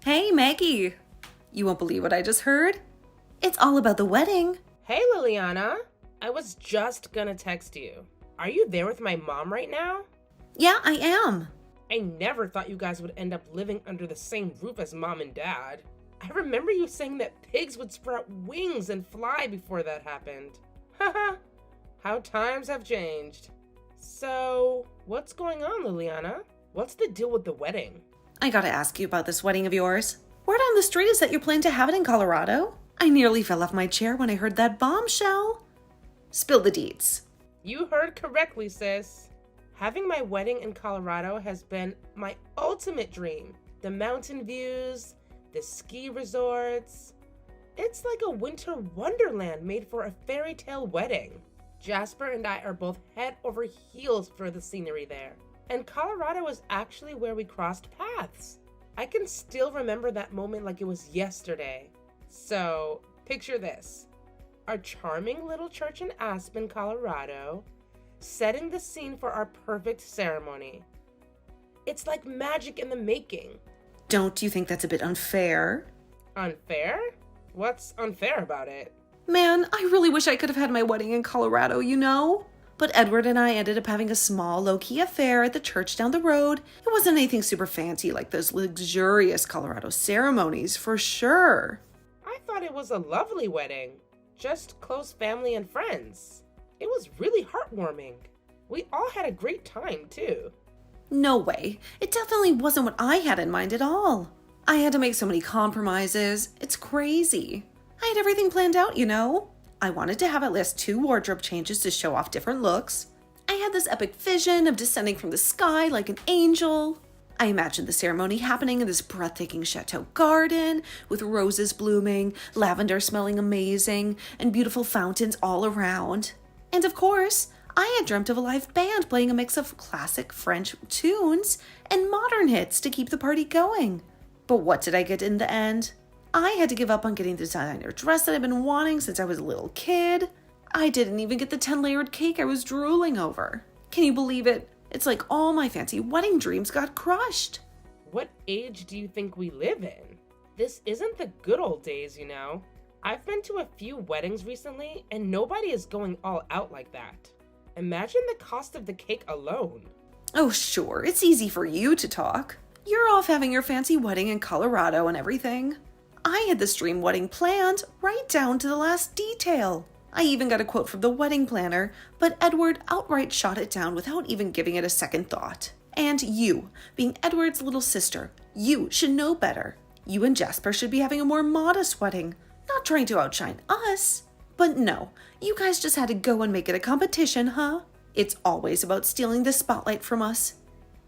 Hey, Maggie. You won't believe what I just heard. It's all about the wedding. Hey, Liliana. I was just gonna text you. Are you there with my mom right now? Yeah, I am. I never thought you guys would end up living under the same roof as mom and dad. I remember you saying that pigs would sprout wings and fly before that happened. Haha, how times have changed. So, what's going on, Liliana? What's the deal with the wedding? I gotta ask you about this wedding of yours. Word on the street is that you plan to have it in Colorado. I nearly fell off my chair when I heard that bombshell. Spill the deeds. You heard correctly, sis. Having my wedding in Colorado has been my ultimate dream. The mountain views, the ski resorts. It's like a winter wonderland made for a fairy tale wedding. Jasper and I are both head over heels for the scenery there. And Colorado is actually where we crossed paths. I can still remember that moment like it was yesterday. So, picture this. Our charming little church in Aspen, Colorado, setting the scene for our perfect ceremony. It's like magic in the making. Don't you think that's a bit unfair? Unfair? What's unfair about it? Man, I really wish I could have had my wedding in Colorado, you know? But Edward and I ended up having a small, low-key affair at the church down the road. It wasn't anything super fancy like those luxurious Colorado ceremonies, for sure. I thought it was a lovely wedding. Just close family and friends. It was really heartwarming. We all had a great time, too. No way. It definitely wasn't what I had in mind at all. I had to make so many compromises. It's crazy. I had everything planned out, you know? I wanted to have at least 2 wardrobe changes to show off different looks. I had this epic vision of descending from the sky like an angel. I imagined the ceremony happening in this breathtaking chateau garden with roses blooming, lavender smelling amazing, and beautiful fountains all around. And of course, I had dreamt of a live band playing a mix of classic French tunes and modern hits to keep the party going. But what did I get in the end? I had to give up on getting the designer dress that I've been wanting since I was a little kid. I didn't even get the 10-layered cake I was drooling over. Can you believe it? It's like all my fancy wedding dreams got crushed. What age do you think we live in? This isn't the good old days, you know. I've been to a few weddings recently, and nobody is going all out like that. Imagine the cost of the cake alone. Oh, sure, it's easy for you to talk. You're off having your fancy wedding in Colorado and everything. I had this dream wedding planned right down to the last detail. I even got a quote from the wedding planner, but Edward outright shot it down without even giving it a second thought. And you, being Edward's little sister, you should know better. You and Jasper should be having a more modest wedding, not trying to outshine us. But no, you guys just had to go and make it a competition, huh? It's always about stealing the spotlight from us.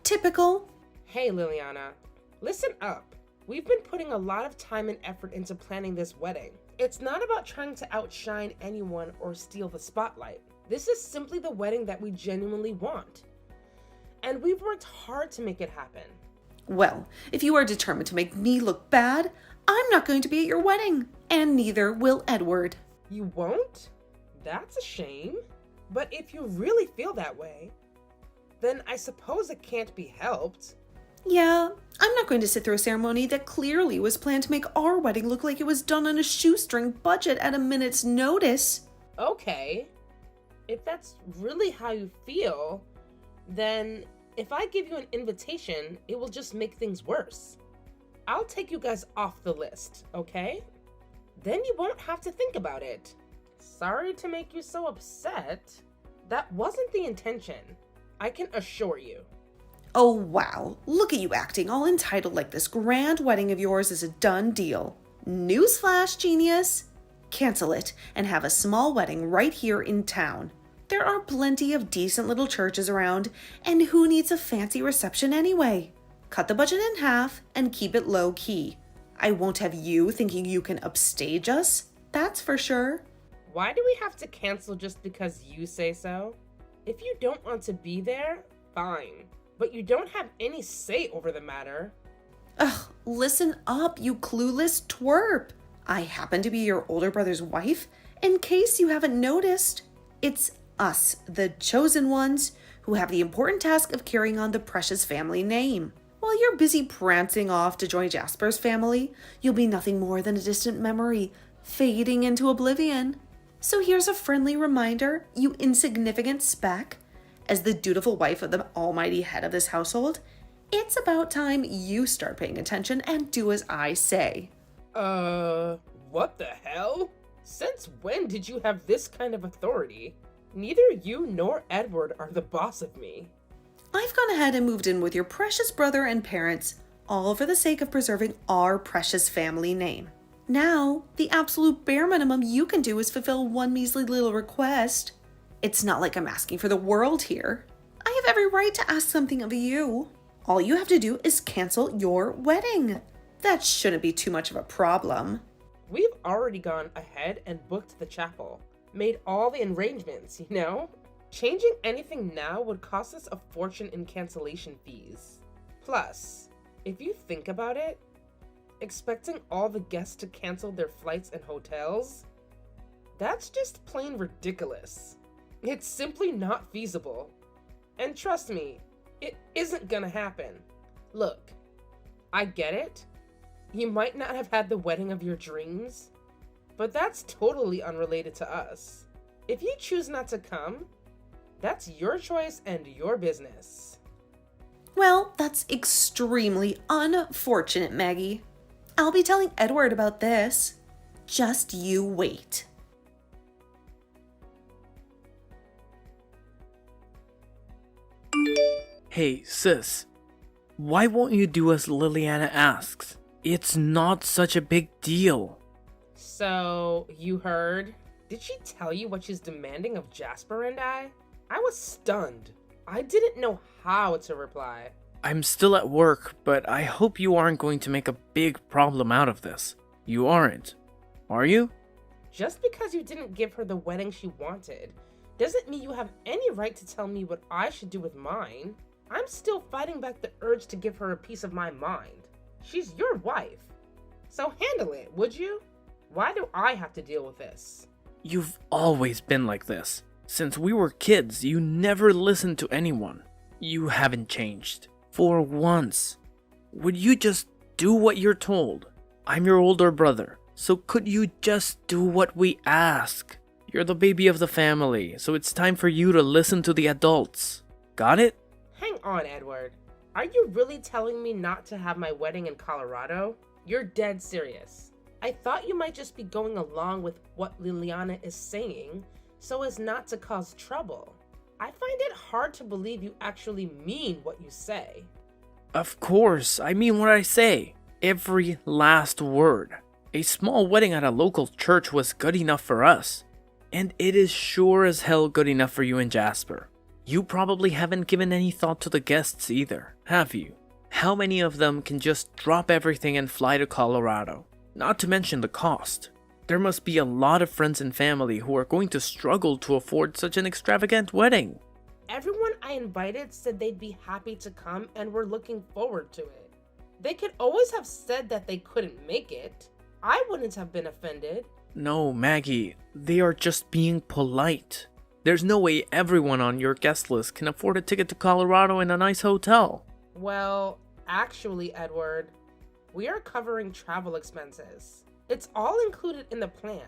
Typical. Hey, Liliana, listen up. We've been putting a lot of time and effort into planning this wedding. It's not about trying to outshine anyone or steal the spotlight. This is simply the wedding that we genuinely want. And we've worked hard to make it happen. Well, if you are determined to make me look bad, I'm not going to be at your wedding, and neither will Edward. You won't? That's a shame. But if you really feel that way, then I suppose it can't be helped. Yeah, I'm not going to sit through a ceremony that clearly was planned to make our wedding look like it was done on a shoestring budget at a minute's notice. Okay, if that's really how you feel, then if I give you an invitation, it will just make things worse. I'll take you guys off the list, okay? Then you won't have to think about it. Sorry to make you so upset. That wasn't the intention, I can assure you. Oh wow, look at you acting all entitled like this grand wedding of yours is a done deal. Newsflash, genius! Cancel it and have a small wedding right here in town. There are plenty of decent little churches around, and who needs a fancy reception anyway? Cut the budget in half and keep it low key. I won't have you thinking you can upstage us, that's for sure. Why do we have to cancel just because you say so? If you don't want to be there, fine. But you don't have any say over the matter. Ugh, listen up, you clueless twerp. I happen to be your older brother's wife, in case you haven't noticed. It's us, the chosen ones, who have the important task of carrying on the precious family name. While you're busy prancing off to join Jasper's family, you'll be nothing more than a distant memory, fading into oblivion. So here's a friendly reminder, you insignificant speck. As the dutiful wife of the almighty head of this household, it's about time you start paying attention and do as I say. What the hell? Since when did you have this kind of authority? Neither you nor Edward are the boss of me. I've gone ahead and moved in with your precious brother and parents, all for the sake of preserving our precious family name. Now, the absolute bare minimum you can do is fulfill one measly little request. It's not like I'm asking for the world here. I have every right to ask something of you. All you have to do is cancel your wedding. That shouldn't be too much of a problem. We've already gone ahead and booked the chapel, made all the arrangements, you know? Changing anything now would cost us a fortune in cancellation fees. Plus, if you think about it, expecting all the guests to cancel their flights and hotels, that's just plain ridiculous. It's simply not feasible. And trust me, it isn't gonna happen. Look, I get it. You might not have had the wedding of your dreams, but that's totally unrelated to us. If you choose not to come, that's your choice and your business. Well, that's extremely unfortunate, Maggie. I'll be telling Edward about this. Just you wait. Hey, sis. Why won't you do as Liliana asks? It's not such a big deal. So, you heard? Did she tell you what she's demanding of Jasper and I? I was stunned. I didn't know how to reply. I'm still at work, but I hope you aren't going to make a big problem out of this. You aren't, are you? Just because you didn't give her the wedding she wanted doesn't mean you have any right to tell me what I should do with mine. I'm still fighting back the urge to give her a piece of my mind. She's your wife. So handle it, would you? Why do I have to deal with this? You've always been like this. Since we were kids, you never listened to anyone. You haven't changed. For once. Would you just do what you're told? I'm your older brother, so could you just do what we ask? You're the baby of the family, so it's time for you to listen to the adults. Got it? Hang on, Edward. Are you really telling me not to have my wedding in Colorado? You're dead serious. I thought you might just be going along with what Liliana is saying so as not to cause trouble. I find it hard to believe you actually mean what you say. Of course, I mean what I say. Every last word. A small wedding at a local church was good enough for us. And it is sure as hell good enough for you and Jasper. You probably haven't given any thought to the guests either, have you? How many of them can just drop everything and fly to Colorado? Not to mention the cost. There must be a lot of friends and family who are going to struggle to afford such an extravagant wedding. Everyone I invited said they'd be happy to come and were looking forward to it. They could always have said that they couldn't make it. I wouldn't have been offended. No, Maggie, they are just being polite. There's no way everyone on your guest list can afford a ticket to Colorado in a nice hotel. Well, actually, Edward, we are covering travel expenses. It's all included in the plan.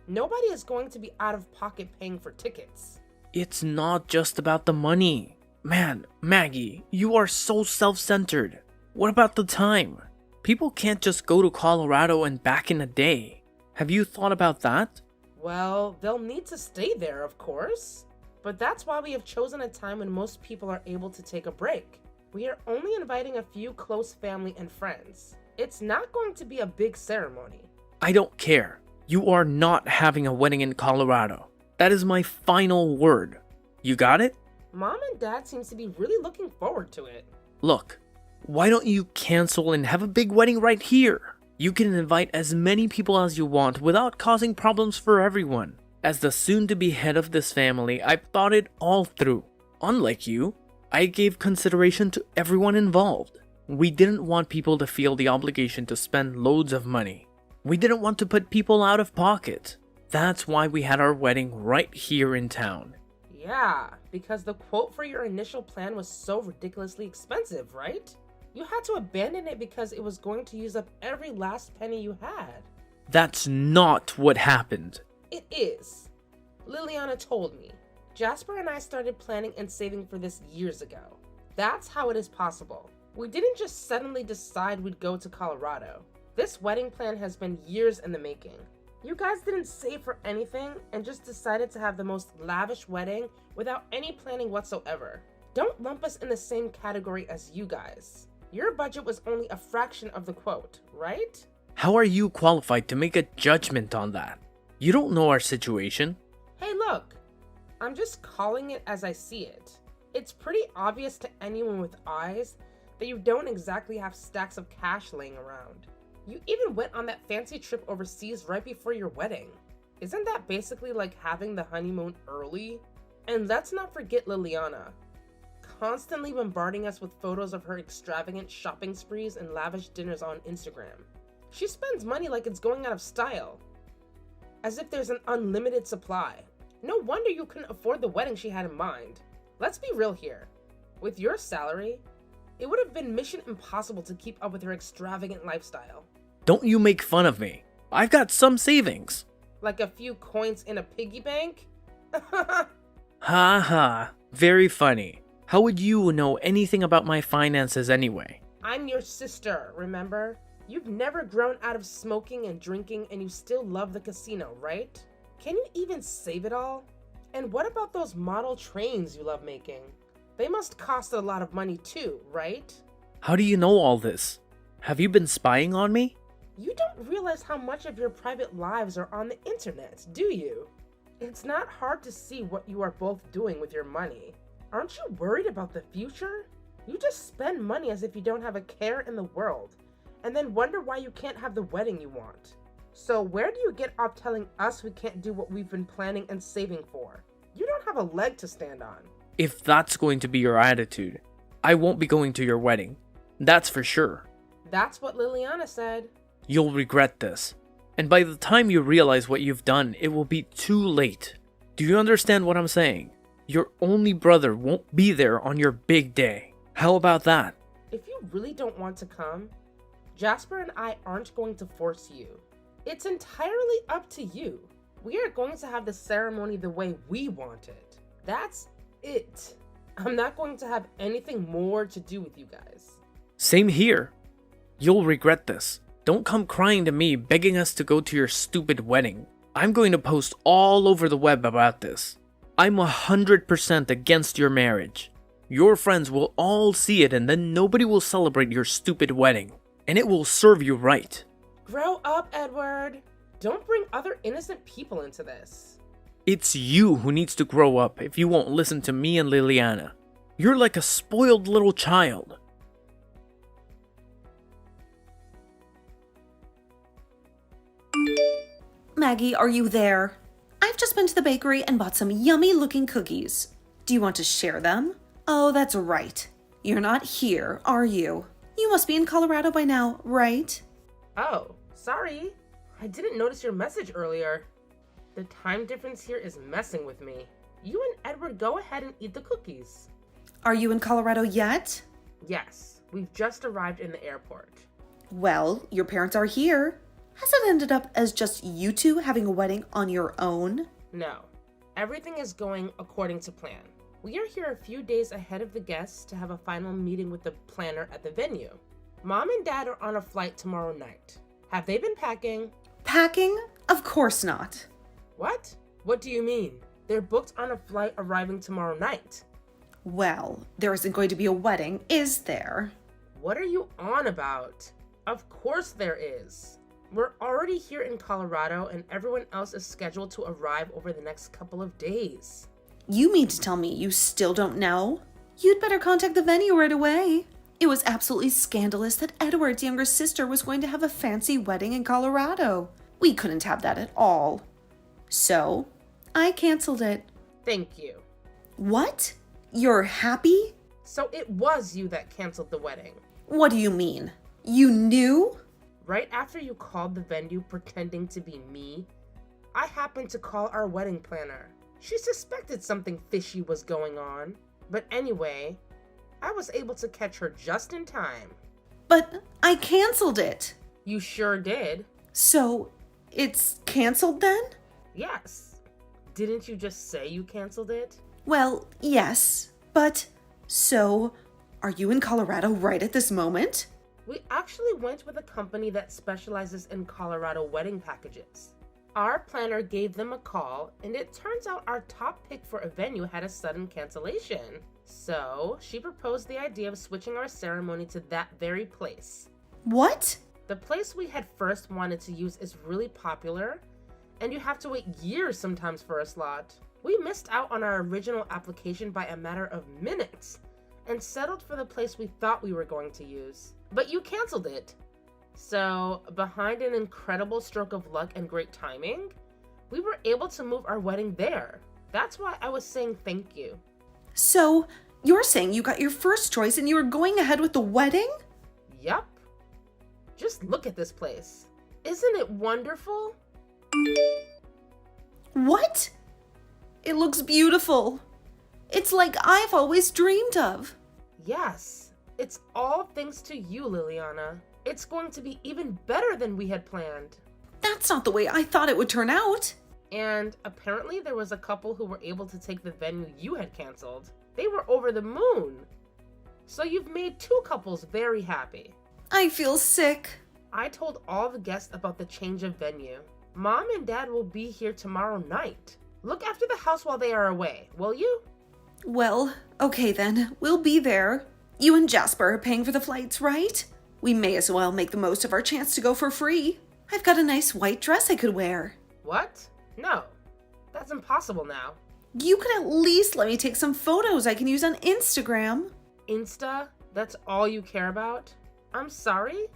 Nobody is going to be out of pocket paying for tickets. It's not just about the money. Man, Maggie, you are so self-centered. What about the time? People can't just go to Colorado and back in a day. Have you thought about that? Well, they'll need to stay there, of course. But that's why we have chosen a time when most people are able to take a break. We are only inviting a few close family and friends. It's not going to be a big ceremony. I don't care. You are not having a wedding in Colorado. That is my final word. You got it? Mom and Dad seems to be really looking forward to it. Look, why don't you cancel and have a big wedding right here? You can invite as many people as you want without causing problems for everyone. As the soon-to-be head of this family, I've thought it all through. Unlike you, I gave consideration to everyone involved. We didn't want people to feel the obligation to spend loads of money. We didn't want to put people out of pocket. That's why we had our wedding right here in town. Yeah, because the quote for your initial plan was so ridiculously expensive, right? You had to abandon it because it was going to use up every last penny you had. That's not what happened. It is. Liliana told me. Jasper and I started planning and saving for this years ago. That's how it is possible. We didn't just suddenly decide we'd go to Colorado. This wedding plan has been years in the making. You guys didn't save for anything and just decided to have the most lavish wedding without any planning whatsoever. Don't lump us in the same category as you guys. Your budget was only a fraction of the quote, right? How are you qualified to make a judgment on that? You don't know our situation. Hey, look. I'm just calling it as I see it. It's pretty obvious to anyone with eyes that you don't exactly have stacks of cash laying around. You even went on that fancy trip overseas right before your wedding. Isn't that basically like having the honeymoon early? And let's not forget Liliana, constantly bombarding us with photos of her extravagant shopping sprees and lavish dinners on Instagram. She spends money like it's going out of style, as if there's an unlimited supply. No wonder you couldn't afford the wedding she had in mind. Let's be real here. With your salary, it would have been mission impossible to keep up with her extravagant lifestyle. Don't you make fun of me. I've got some savings. Like a few coins in a piggy bank? Ha ha. Very funny. How would you know anything about my finances anyway? I'm your sister, remember? You've never grown out of smoking and drinking and you still love the casino, right? Can you even save it all? And what about those model trains you love making? They must cost a lot of money too, right? How do you know all this? Have you been spying on me? You don't realize how much of your private lives are on the internet, do you? It's not hard to see what you are both doing with your money. Aren't you worried about the future? You just spend money as if you don't have a care in the world, and then wonder why you can't have the wedding you want. So where do you get off telling us we can't do what we've been planning and saving for? You don't have a leg to stand on. If that's going to be your attitude, I won't be going to your wedding. That's for sure. That's what Liliana said. You'll regret this. And by the time you realize what you've done, it will be too late. Do you understand what I'm saying? Your only brother won't be there on your big day. How about that? If you really don't want to come, Jasper and I aren't going to force you. It's entirely up to you. We are going to have the ceremony the way we want it. That's it. I'm not going to have anything more to do with you guys. Same here. You'll regret this. Don't come crying to me begging us to go to your stupid wedding. I'm going to post all over the web about this. I'm 100% against your marriage. Your friends will all see it and then nobody will celebrate your stupid wedding. And it will serve you right. Grow up, Edward. Don't bring other innocent people into this. It's you who needs to grow up if you won't listen to me and Liliana. You're like a spoiled little child. Maggie, are you there? I've just been to the bakery and bought some yummy looking cookies. Do you want to share them? Oh, that's right. You're not here, are you? You must be in Colorado by now, right? Oh, sorry. I didn't notice your message earlier. The time difference here is messing with me. You and Edward go ahead and eat the cookies. Are you in Colorado yet? Yes, we've just arrived in the airport. Well, your parents are here. Has it ended up as just you two having a wedding on your own? No, everything is going according to plan. We are here a few days ahead of the guests to have a final meeting with the planner at the venue. Mom and Dad are on a flight tomorrow night. Have they been packing? Packing? Of course not. What? What do you mean? They're booked on a flight arriving tomorrow night. Well, there isn't going to be a wedding, is there? What are you on about? Of course there is. We're already here in Colorado and everyone else is scheduled to arrive over the next couple of days. You mean to tell me you still don't know? You'd better contact the venue right away. It was absolutely scandalous that Edward's younger sister was going to have a fancy wedding in Colorado. We couldn't have that at all. So, I canceled it. Thank you. What? You're happy? So it was you that canceled the wedding. What do you mean? You knew? Right after you called the venue pretending to be me, I happened to call our wedding planner. She suspected something fishy was going on. But anyway, I was able to catch her just in time. But I canceled it. You sure did. So, it's canceled then? Yes. Didn't you just say you canceled it? Well, yes, but so, are you in Colorado right at this moment? We actually went with a company that specializes in Colorado wedding packages. Our planner gave them a call, and it turns out our top pick for a venue had a sudden cancellation. So, she proposed the idea of switching our ceremony to that very place. What? The place we had first wanted to use is really popular, and you have to wait years sometimes for a slot. We missed out on our original application by a matter of minutes and settled for the place we thought we were going to use. But you canceled it. So, behind an incredible stroke of luck and great timing, we were able to move our wedding there. That's why I was saying thank you. So, you're saying you got your first choice and you were going ahead with the wedding? Yup. Just look at this place. Isn't it wonderful? What? It looks beautiful. It's like I've always dreamed of. Yes, it's all thanks to you, Liliana. It's going to be even better than we had planned. That's not the way I thought it would turn out. And apparently there was a couple who were able to take the venue you had canceled. They were over the moon. So you've made two couples very happy. I feel sick. I told all the guests about the change of venue. Mom and Dad will be here tomorrow night. Look after the house while they are away, will you? Well, okay then. We'll be there. You and Jasper are paying for the flights, right? We may as well make the most of our chance to go for free. I've got a nice white dress I could wear. What? No. That's impossible now. You could at least let me take some photos I can use on Instagram. Insta? That's all you care about? I'm sorry,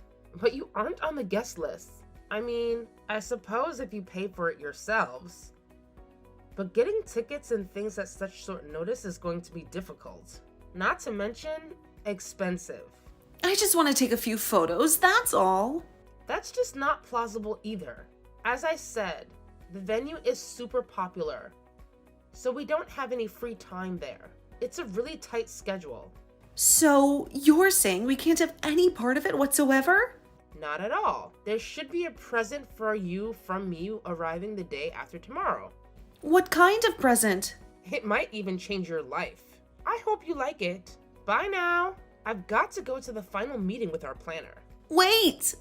but you aren't on the guest list. I mean, I suppose if you pay for it yourselves. But getting tickets and things at such short notice is going to be difficult. Not to mention, expensive. I just want to take a few photos, that's all. That's just not plausible either. As I said, the venue is super popular, so we don't have any free time there. It's a really tight schedule. So, you're saying we can't have any part of it whatsoever? Not at all. There should be a present for you from me arriving the day after tomorrow. What kind of present? It might even change your life. I hope you like it. Bye now. I've got to go to the final meeting with our planner. Wait!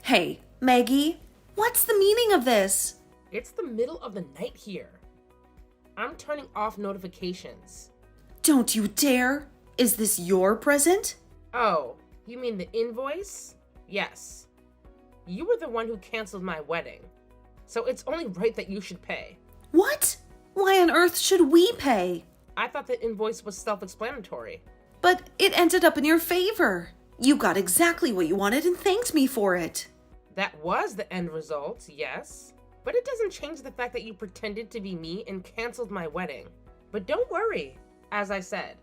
Hey, Maggie, what's the meaning of this? It's the middle of the night here. I'm turning off notifications. Don't you dare! Is this your present? Oh, you mean the invoice? Yes. You were the one who canceled my wedding, so it's only right that you should pay. What? Why on earth should we pay? I thought the invoice was self-explanatory. But it ended up in your favor. You got exactly what you wanted and thanked me for it. That was the end result, yes. But it doesn't change the fact that you pretended to be me and canceled my wedding. But don't worry, as I said,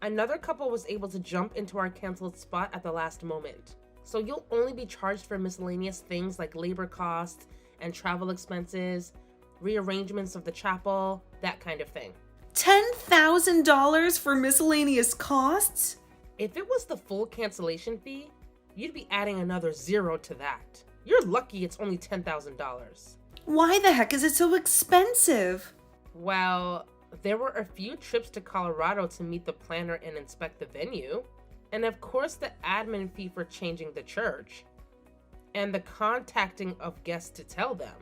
another couple was able to jump into our canceled spot at the last moment. So you'll only be charged for miscellaneous things like labor costs and travel expenses, rearrangements of the chapel, that kind of thing. $10,000 for miscellaneous costs? If it was the full cancellation fee, you'd be adding another zero to that. You're lucky it's only $10,000. Why the heck is it so expensive? Well, there were a few trips to Colorado to meet the planner and inspect the venue, and of course the admin fee for changing the church, and the contacting of guests to tell them.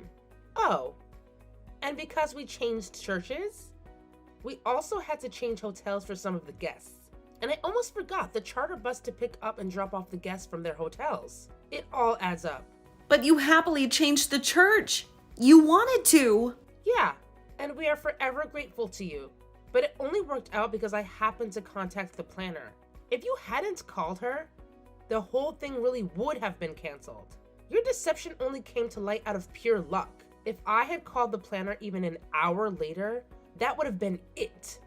Oh, and because we changed churches, we also had to change hotels for some of the guests. And I almost forgot the charter bus to pick up and drop off the guests from their hotels. It all adds up. But you happily changed the church. You wanted to. Yeah, and we are forever grateful to you. But it only worked out because I happened to contact the planner. If you hadn't called her, the whole thing really would have been canceled. Your deception only came to light out of pure luck. If I had called the planner even an hour later, that would have been it.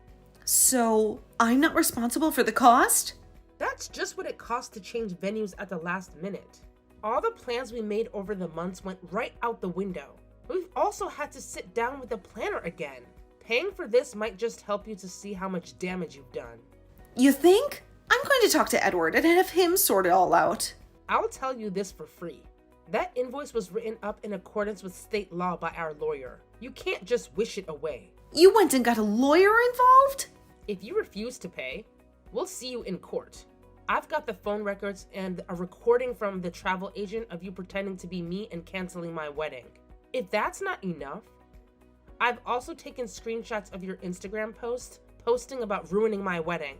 So, I'm not responsible for the cost? That's just what it costs to change venues at the last minute. All the plans we made over the months went right out the window. We've also had to sit down with the planner again, Paying for this might just help you to see how much damage you've done. You think? I'm going to talk to Edward and have him sort it all out. I'll tell you this for free. That invoice was written up in accordance with state law by our lawyer. You can't just wish it away. You went and got a lawyer involved? If you refuse to pay, we'll see you in court. I've got the phone records and a recording from the travel agent of you pretending to be me and canceling my wedding. If that's not enough, I've also taken screenshots of your Instagram post posting about ruining my wedding.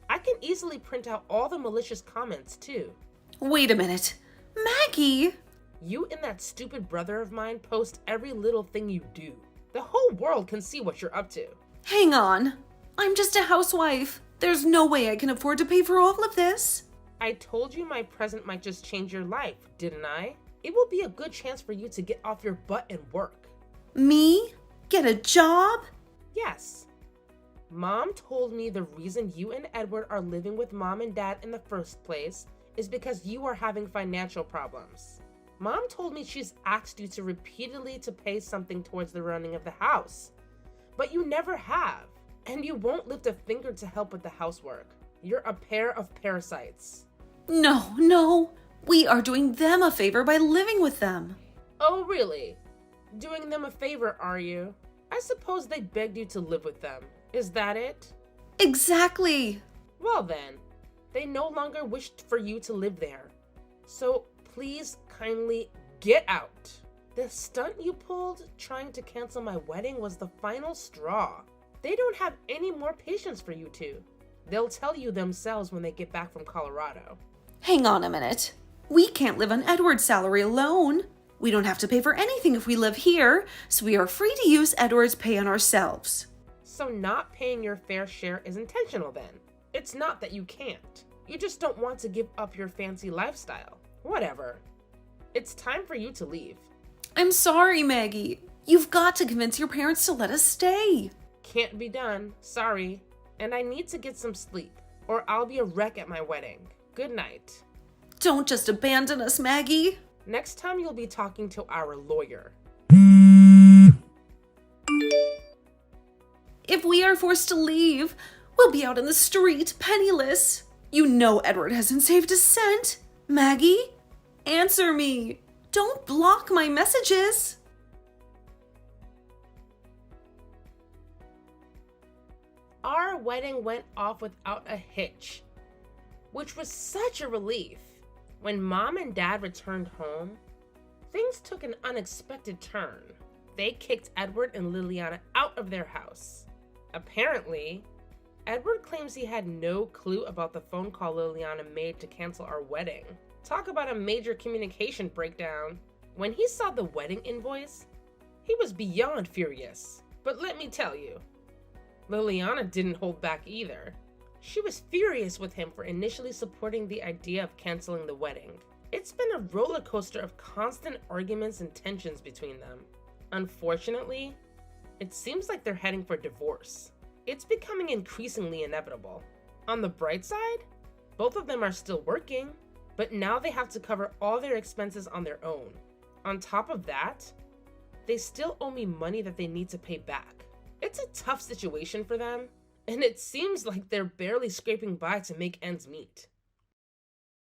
I can easily print out all the malicious comments too. Wait a minute. Maggie! You and that stupid brother of mine post every little thing you do. The whole world can see what you're up to. Hang on. I'm just a housewife. There's no way I can afford to pay for all of this. I told you my present might just change your life, didn't I? It will be a good chance for you to get off your butt and work. Me? Get a job? Yes. Mom told me the reason you and Edward are living with Mom and Dad in the first place is because you are having financial problems. Mom told me she's asked you to repeatedly to pay something towards the running of the house, but you never have, and you won't lift a finger to help with the housework. You're a pair of parasites. No. We are doing them a favor by living with them. Oh, really? Doing them a favor, are you? I suppose they begged you to live with them. Is that it? Exactly. Well then, they no longer wished for you to live there. So please kindly get out. The stunt you pulled trying to cancel my wedding was the final straw. They don't have any more patience for you two. They'll tell you themselves when they get back from Colorado. Hang on a minute. We can't live on Edward's salary alone. We don't have to pay for anything if we live here, so we are free to use Edward's pay on ourselves. So not paying your fair share is intentional then. It's not that you can't. You just don't want to give up your fancy lifestyle. Whatever. It's time for you to leave. I'm sorry, Maggie. You've got to convince your parents to let us stay. Can't be done. Sorry. And I need to get some sleep, or I'll be a wreck at my wedding. Good night. Don't just abandon us, Maggie. Next time you'll be talking to our lawyer. If we are forced to leave, we'll be out in the street, penniless. You know Edward hasn't saved a cent. Maggie, answer me. Don't block my messages. Our wedding went off without a hitch, which was such a relief. When Mom and Dad returned home, things took an unexpected turn. They kicked Edward and Liliana out of their house. Apparently, Edward claims he had no clue about the phone call Liliana made to cancel our wedding. Talk about a major communication breakdown. When he saw the wedding invoice, he was beyond furious. But let me tell you, Liliana didn't hold back either. She was furious with him for initially supporting the idea of canceling the wedding. It's been a roller coaster of constant arguments and tensions between them. Unfortunately, it seems like they're heading for divorce. It's becoming increasingly inevitable. On the bright side, both of them are still working, but now they have to cover all their expenses on their own. On top of that, they still owe me money that they need to pay back. It's a tough situation for them, and it seems like they're barely scraping by to make ends meet.